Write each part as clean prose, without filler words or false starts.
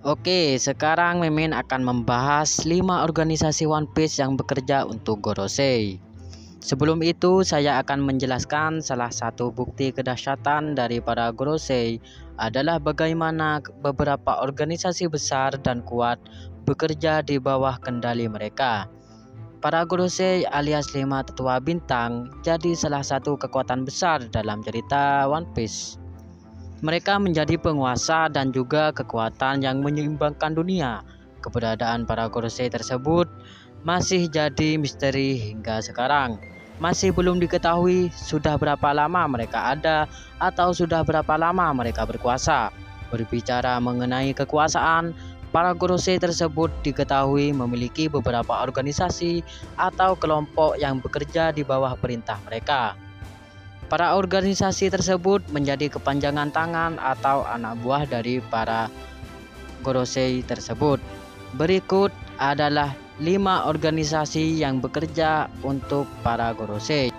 Oke, sekarang Mimin akan membahas 5 organisasi One Piece yang bekerja untuk Gorosei. Sebelum itu, saya akan menjelaskan salah satu bukti kedahsyatan dari para Gorosei adalah bagaimana beberapa organisasi besar dan kuat bekerja di bawah kendali mereka. Para Gorosei alias 5 tetua bintang jadi salah satu kekuatan besar dalam cerita One Piece. Mereka menjadi penguasa dan juga kekuatan yang menyeimbangkan dunia. Keberadaan para Gorosei tersebut masih jadi misteri hingga sekarang. Masih belum diketahui sudah berapa lama mereka ada atau sudah berapa lama mereka berkuasa. Berbicara mengenai kekuasaan, para Gorosei tersebut diketahui memiliki beberapa organisasi atau kelompok yang bekerja di bawah perintah mereka. Para organisasi tersebut menjadi kepanjangan tangan atau anak buah dari para Gorosei tersebut. Berikut adalah 5 organisasi yang bekerja untuk para Gorosei.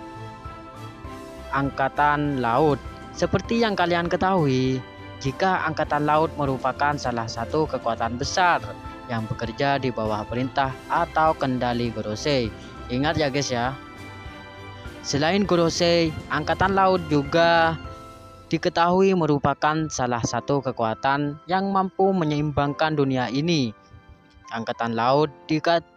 Angkatan Laut. Seperti yang kalian ketahui, jika Angkatan Laut merupakan salah satu kekuatan besar yang bekerja di bawah perintah atau kendali Gorosei. Ingat ya guys ya. Selain Gorosei, Angkatan Laut juga diketahui merupakan salah satu kekuatan yang mampu menyeimbangkan dunia ini. Angkatan Laut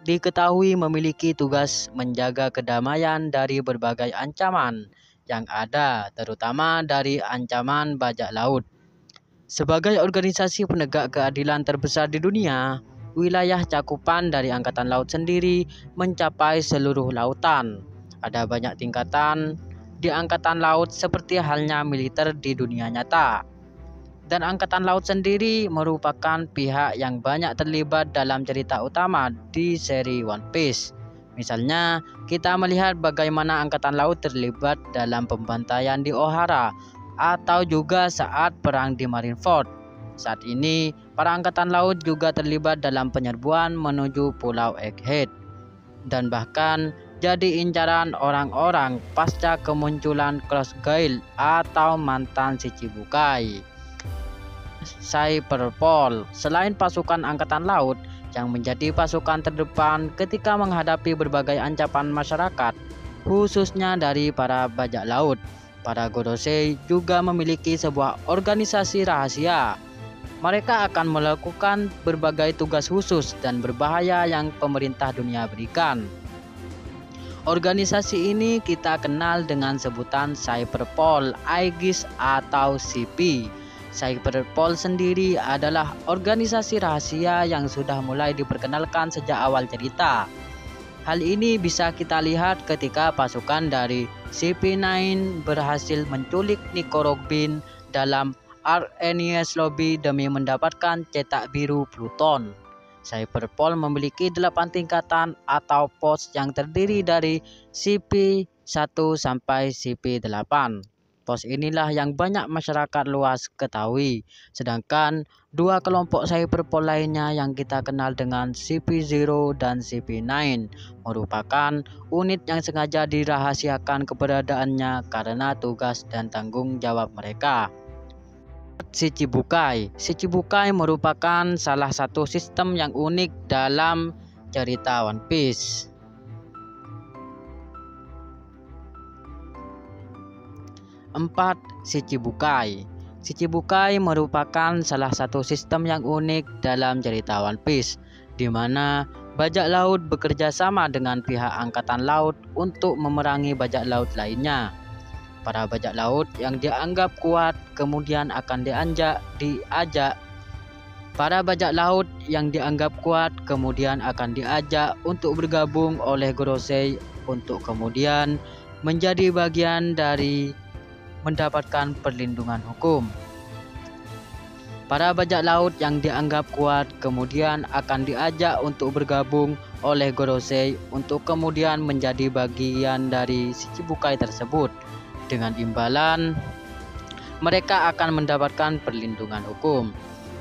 diketahui memiliki tugas menjaga kedamaian dari berbagai ancaman yang ada, terutama dari ancaman bajak laut. Sebagai organisasi penegak keadilan terbesar di dunia, wilayah cakupan dari Angkatan Laut sendiri mencapai seluruh lautan. Ada banyak tingkatan di Angkatan Laut seperti halnya militer di dunia nyata. Dan Angkatan Laut sendiri merupakan pihak yang banyak terlibat dalam cerita utama di seri One Piece. Misalnya, kita melihat bagaimana Angkatan Laut terlibat dalam pembantaian di Ohara atau juga saat perang di Marineford. Saat ini, para Angkatan Laut juga terlibat dalam penyerbuan menuju Pulau Egghead. Dan bahkan jadi incaran orang-orang pasca kemunculan Cross Gail atau mantan Shichibukai. Cyberpol, selain pasukan Angkatan Laut yang menjadi pasukan terdepan ketika menghadapi berbagai ancaman masyarakat, khususnya dari para bajak laut, para Gorosei juga memiliki sebuah organisasi rahasia. Mereka akan melakukan berbagai tugas khusus dan berbahaya yang pemerintah dunia berikan. Organisasi ini kita kenal dengan sebutan Cyberpol, Aegis atau CP. Cyberpol sendiri adalah organisasi rahasia yang sudah mulai diperkenalkan sejak awal cerita. Hal ini bisa kita lihat ketika pasukan dari CP9 berhasil menculik Nico Robin dalam Arc Enies Lobby demi mendapatkan cetak biru Pluton. Cyberpol memiliki 8 tingkatan atau pos yang terdiri dari CP1 sampai CP8. Pos inilah yang banyak masyarakat luas ketahui. Sedangkan 2 kelompok Cyberpol lainnya yang kita kenal dengan CP0 dan CP9 merupakan unit yang sengaja dirahasiakan keberadaannya karena tugas dan tanggung jawab mereka. Shichibukai merupakan salah satu sistem yang unik dalam cerita One Piece. 4. Shichibukai. Shichibukai merupakan salah satu sistem yang unik dalam cerita One Piece, di mana bajak laut bekerja sama dengan pihak Angkatan Laut untuk memerangi bajak laut lainnya. Para bajak laut yang dianggap kuat kemudian akan diajak. Para bajak laut yang dianggap kuat kemudian akan diajak untuk bergabung oleh Gorosei untuk kemudian menjadi bagian dari mendapatkan perlindungan hukum. Para bajak laut yang dianggap kuat kemudian akan diajak untuk bergabung oleh Gorosei untuk kemudian menjadi bagian dari Shichibukai tersebut. Dengan imbalan, mereka akan mendapatkan perlindungan hukum.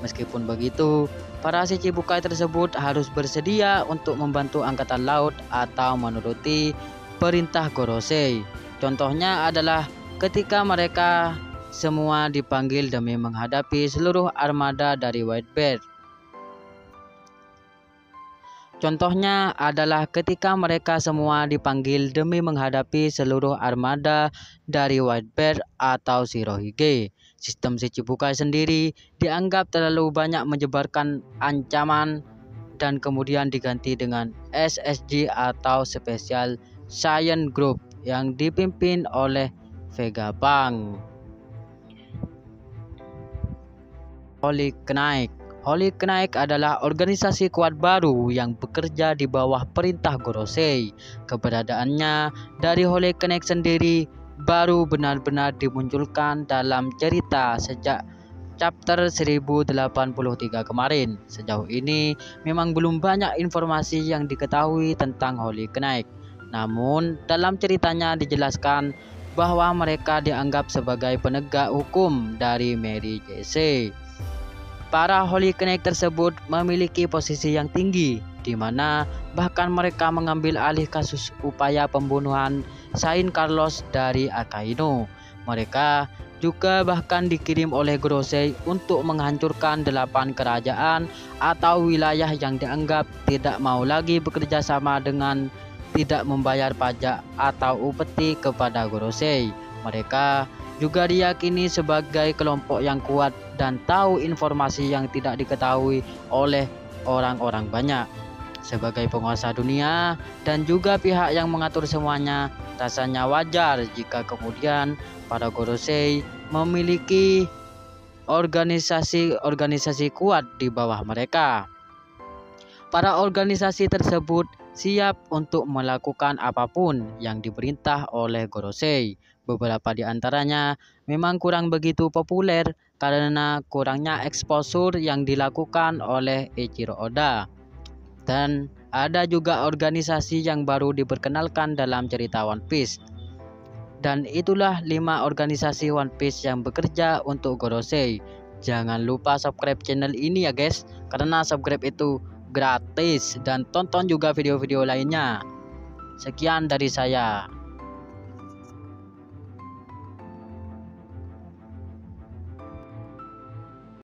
Meskipun begitu, para Shichibukai tersebut harus bersedia untuk membantu Angkatan Laut atau menuruti perintah Gorosei. Contohnya adalah ketika mereka semua dipanggil demi menghadapi seluruh armada dari Whitebeard. Contohnya adalah ketika mereka semua dipanggil demi menghadapi seluruh armada dari Whitebeard atau Shirohige. Sistem Shichibukai sendiri dianggap terlalu banyak menyebarkan ancaman dan kemudian diganti dengan SSG atau Special Science Group yang dipimpin oleh Vegapunk. Holy Knight. Holy Knight adalah organisasi kuat baru yang bekerja di bawah perintah Gorosei. Keberadaannya dari Holy Knight sendiri baru benar-benar dimunculkan dalam cerita sejak chapter 1083 kemarin. Sejauh ini memang belum banyak informasi yang diketahui tentang Holy Knight. Namun dalam ceritanya dijelaskan bahwa mereka dianggap sebagai penegak hukum dari Mary Jesse. Para Holy Knight tersebut memiliki posisi yang tinggi, di mana bahkan mereka mengambil alih kasus upaya pembunuhan Saint Carlos dari Akainu. Mereka juga bahkan dikirim oleh Gorosei untuk menghancurkan 8 kerajaan atau wilayah yang dianggap tidak mau lagi bekerja sama dengan tidak membayar pajak atau upeti kepada Gorosei. Mereka juga diyakini sebagai kelompok yang kuat dan tahu informasi yang tidak diketahui oleh orang-orang banyak. Sebagai penguasa dunia dan juga pihak yang mengatur semuanya, rasanya wajar jika kemudian para Gorosei memiliki organisasi kuat di bawah mereka. Para organisasi tersebut siap untuk melakukan apapun yang diperintah oleh Gorosei. Beberapa di antaranya memang kurang begitu populer karena kurangnya exposure yang dilakukan oleh Eiichiro Oda. Dan ada juga organisasi yang baru diperkenalkan dalam cerita One Piece. Dan itulah 5 organisasi One Piece yang bekerja untuk Gorosei. Jangan lupa subscribe channel ini ya guys, karena subscribe itu gratis, dan tonton juga video-video lainnya. Sekian dari saya.